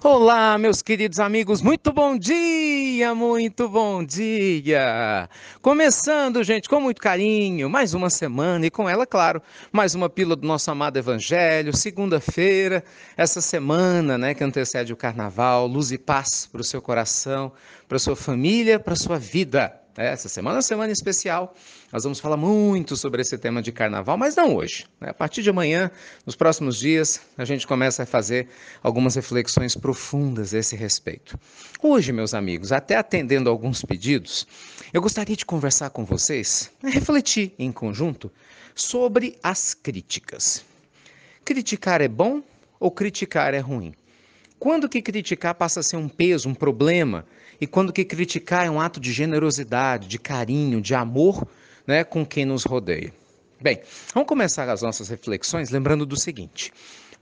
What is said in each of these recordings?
Olá, meus queridos amigos, muito bom dia, muito bom dia! Começando, gente, com muito carinho, mais uma semana e com ela, claro, mais uma pílula do nosso amado Evangelho, segunda-feira, essa semana, né, que antecede o Carnaval, luz e paz para o seu coração, para a sua família, para a sua vida. Essa semana é uma semana especial. Nós vamos falar muito sobre esse tema de carnaval, mas não hoje, né? A partir de amanhã, nos próximos dias, a gente começa a fazer algumas reflexões profundas a esse respeito. Hoje, meus amigos, até atendendo alguns pedidos, eu gostaria de conversar com vocês, refletir em conjunto sobre as críticas. Criticar é bom ou criticar é ruim? Quando que criticar passa a ser um peso, um problema, e quando que criticar é um ato de generosidade, de carinho, de amor, né, com quem nos rodeia? Bem, vamos começar as nossas reflexões lembrando do seguinte: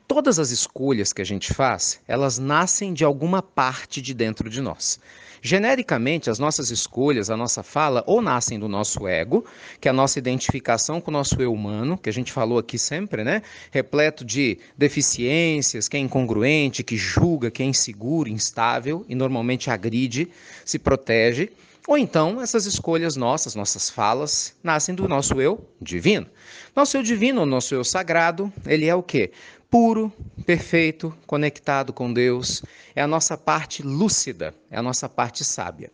todas as escolhas que a gente faz, elas nascem de alguma parte de dentro de nós. Genericamente, as nossas escolhas, a nossa fala, ou nascem do nosso ego, que é a nossa identificação com o nosso eu humano, que a gente falou aqui sempre, né? Repleto de deficiências, que é incongruente, que julga, que é inseguro, instável e normalmente agride, se protege. Ou então, essas escolhas nossas, nossas falas, nascem do nosso eu divino. Nosso eu divino, nosso eu sagrado, ele é o quê? Puro, perfeito, conectado com Deus, é a nossa parte lúcida, é a nossa parte sábia.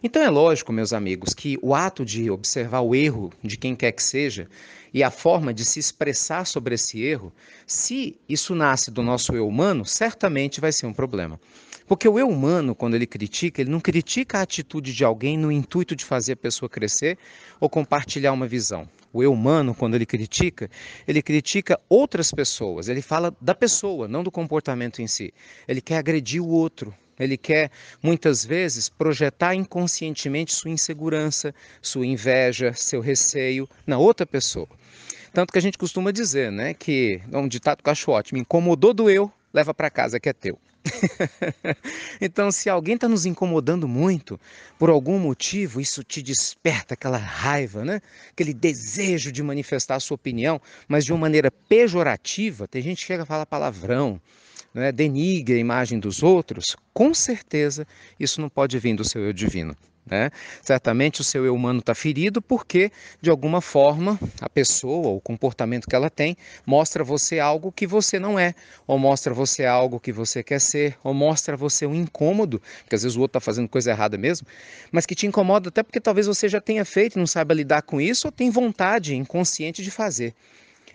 Então é lógico, meus amigos, que o ato de observar o erro de quem quer que seja e a forma de se expressar sobre esse erro, se isso nasce do nosso eu humano, certamente vai ser um problema. Porque o eu humano, quando ele critica, ele não critica a atitude de alguém no intuito de fazer a pessoa crescer ou compartilhar uma visão. O eu humano, quando ele critica outras pessoas, ele fala da pessoa, não do comportamento em si. Ele quer agredir o outro, ele quer, muitas vezes, projetar inconscientemente sua insegurança, sua inveja, seu receio na outra pessoa. Tanto que a gente costuma dizer, né, que é um ditado que eu acho ótimo: me incomodou, doeu, leva para casa que é teu. Então, se alguém está nos incomodando muito, por algum motivo, isso te desperta aquela raiva, né? Aquele desejo de manifestar a sua opinião, mas de uma maneira pejorativa. Tem gente que chega a falar palavrão, né? Denigre a imagem dos outros. Com certeza, isso não pode vir do seu eu divino. Né? Certamente o seu eu humano está ferido porque, de alguma forma, a pessoa, o comportamento que ela tem, mostra você algo que você não é, ou mostra você algo que você quer ser, ou mostra você um incômodo, porque às vezes o outro está fazendo coisa errada mesmo, mas que te incomoda até porque talvez você já tenha feito e não saiba lidar com isso, ou tem vontade inconsciente de fazer.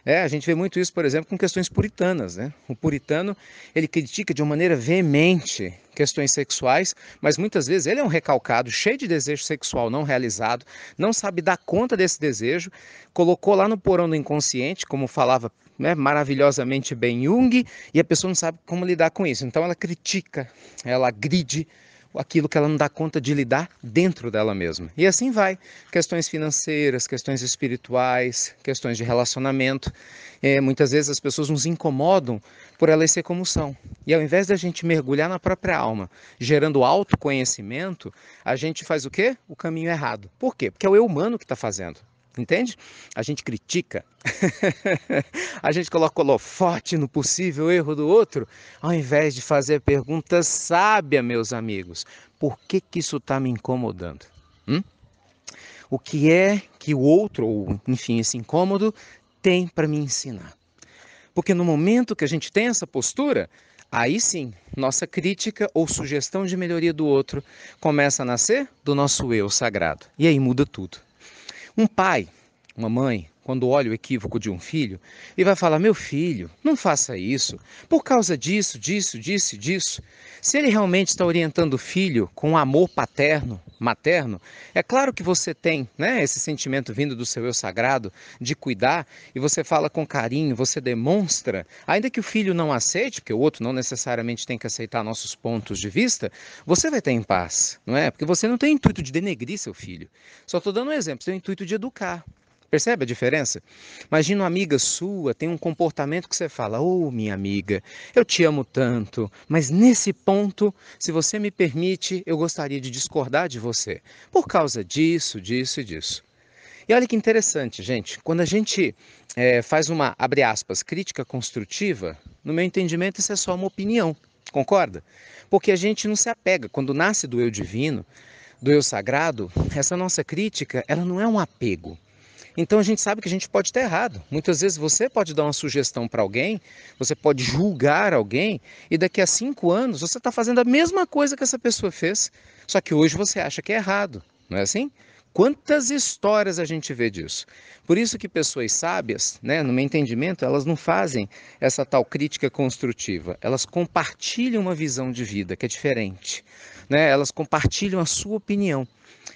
A gente vê muito isso, por exemplo, com questões puritanas, né? O puritano, ele critica de uma maneira veemente questões sexuais, mas muitas vezes ele é um recalcado, cheio de desejo sexual não realizado, não sabe dar conta desse desejo, colocou lá no porão do inconsciente, como falava, né, maravilhosamente bem Jung, e a pessoa não sabe como lidar com isso. Então ela critica, ela agride aquilo que ela não dá conta de lidar dentro dela mesma. E assim vai. Questões financeiras, questões espirituais, questões de relacionamento. Muitas vezes as pessoas nos incomodam por elas ser como são. E ao invés da gente mergulhar na própria alma, gerando autoconhecimento, a gente faz o quê? O caminho errado. Por quê? Porque é o eu humano que está fazendo. Entende? A gente critica, a gente coloca holofote no possível erro do outro, ao invés de fazer a pergunta sábia, meus amigos: por que que isso está me incomodando? Hum? O que é que o outro, ou enfim, esse incômodo, tem para me ensinar? Porque no momento que a gente tem essa postura, aí sim, nossa crítica ou sugestão de melhoria do outro começa a nascer do nosso eu sagrado. E aí muda tudo. Um pai, uma mãe, quando olha o equívoco de um filho, ele vai falar: meu filho, não faça isso, por causa disso, disso, disso, disso. Se ele realmente está orientando o filho com amor paterno, materno, é claro que você tem, né, esse sentimento vindo do seu eu sagrado de cuidar, e você fala com carinho, você demonstra, ainda que o filho não aceite, porque o outro não necessariamente tem que aceitar nossos pontos de vista, você vai ter em paz, não é? Porque você não tem intuito de denegrir seu filho. Só estou dando um exemplo, você tem o intuito de educar. Percebe a diferença? Imagina uma amiga sua, tem um comportamento que você fala: ô minha amiga, eu te amo tanto, mas nesse ponto, se você me permite, eu gostaria de discordar de você, por causa disso, disso e disso. E olha que interessante, gente, quando a gente faz uma, abre aspas, crítica construtiva, no meu entendimento isso é só uma opinião. Concorda? Porque a gente não se apega. Quando nasce do eu divino, do eu sagrado, essa nossa crítica, ela não é um apego. Então a gente sabe que a gente pode estar errado. Muitas vezes você pode dar uma sugestão para alguém, você pode julgar alguém, e daqui a 5 anos você está fazendo a mesma coisa que essa pessoa fez, só que hoje você acha que é errado, não é assim? Quantas histórias a gente vê disso? Por isso que pessoas sábias, né, no meu entendimento, elas não fazem essa tal crítica construtiva. Elas compartilham uma visão de vida que é diferente, né? Elas compartilham a sua opinião.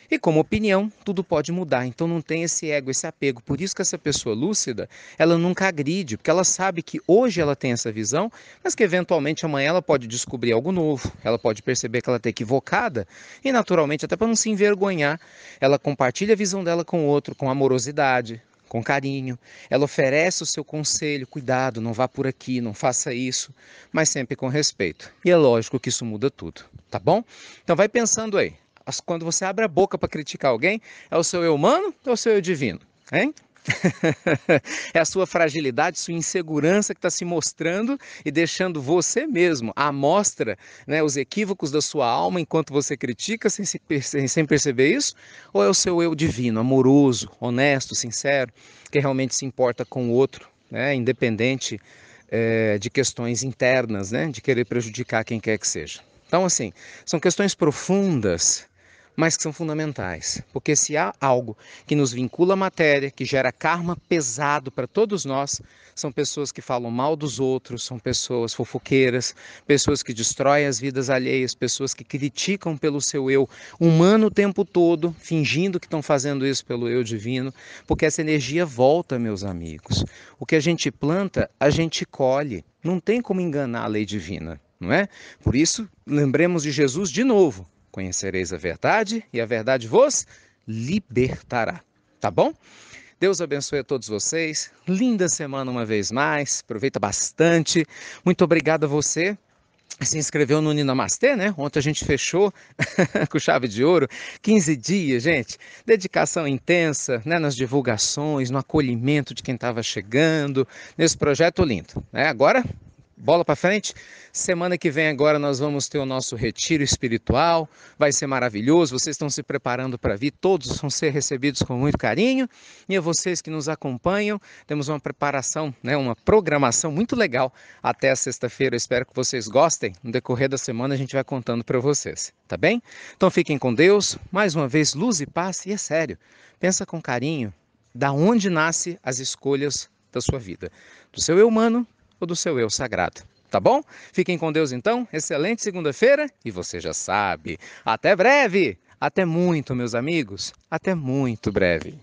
E como opinião, tudo pode mudar. Então não tem esse ego, esse apego. Por isso que essa pessoa lúcida, ela nunca agride, porque ela sabe que hoje ela tem essa visão, mas que eventualmente amanhã ela pode descobrir algo novo. Ela pode perceber que ela está equivocada e naturalmente, até para não se envergonhar, ela compartilha a visão dela com o outro, com amorosidade, com carinho. Ela oferece o seu conselho, cuidado, não vá por aqui, não faça isso, mas sempre com respeito. E é lógico que isso muda tudo, tá bom? Então vai pensando aí. Quando você abre a boca para criticar alguém, é o seu eu humano ou o seu eu divino? Hein? É a sua fragilidade, sua insegurança que está se mostrando e deixando você mesmo à mostra, né, os equívocos da sua alma enquanto você critica sem perceber isso? Ou é o seu eu divino, amoroso, honesto, sincero, que realmente se importa com o outro, né, independente de questões internas, né, de querer prejudicar quem quer que seja? Então, assim, são questões profundas, mas que são fundamentais. Porque se há algo que nos vincula à matéria, que gera karma pesado para todos nós, são pessoas que falam mal dos outros, são pessoas fofoqueiras, pessoas que destroem as vidas alheias, pessoas que criticam pelo seu eu humano o tempo todo, fingindo que estão fazendo isso pelo eu divino, porque essa energia volta, meus amigos. O que a gente planta, a gente colhe. Não tem como enganar a lei divina, não é? Por isso, lembremos de Jesus de novo. Conhecereis a verdade e a verdade vos libertará. Tá bom? Deus abençoe a todos vocês. Linda semana uma vez mais. Aproveita bastante. Muito obrigado a você. Se inscreveu no Ninamastê, né? Ontem a gente fechou com chave de ouro. 15 dias, gente. Dedicação intensa, né? Nas divulgações, no acolhimento de quem estava chegando, nesse projeto lindo, né? Agora, bola para frente. Semana que vem agora nós vamos ter o nosso retiro espiritual. Vai ser maravilhoso. Vocês estão se preparando para vir. Todos vão ser recebidos com muito carinho. E a vocês que nos acompanham, temos uma preparação, né, uma programação muito legal até a sexta-feira. Eu espero que vocês gostem. No decorrer da semana a gente vai contando para vocês, tá bem? Então fiquem com Deus. Mais uma vez, luz e paz. E é sério, pensa com carinho da onde nascem as escolhas da sua vida. Do seu eu humano ou do seu eu sagrado, tá bom? Fiquem com Deus então, excelente segunda-feira e você já sabe, até breve, até muito meus amigos, até muito breve.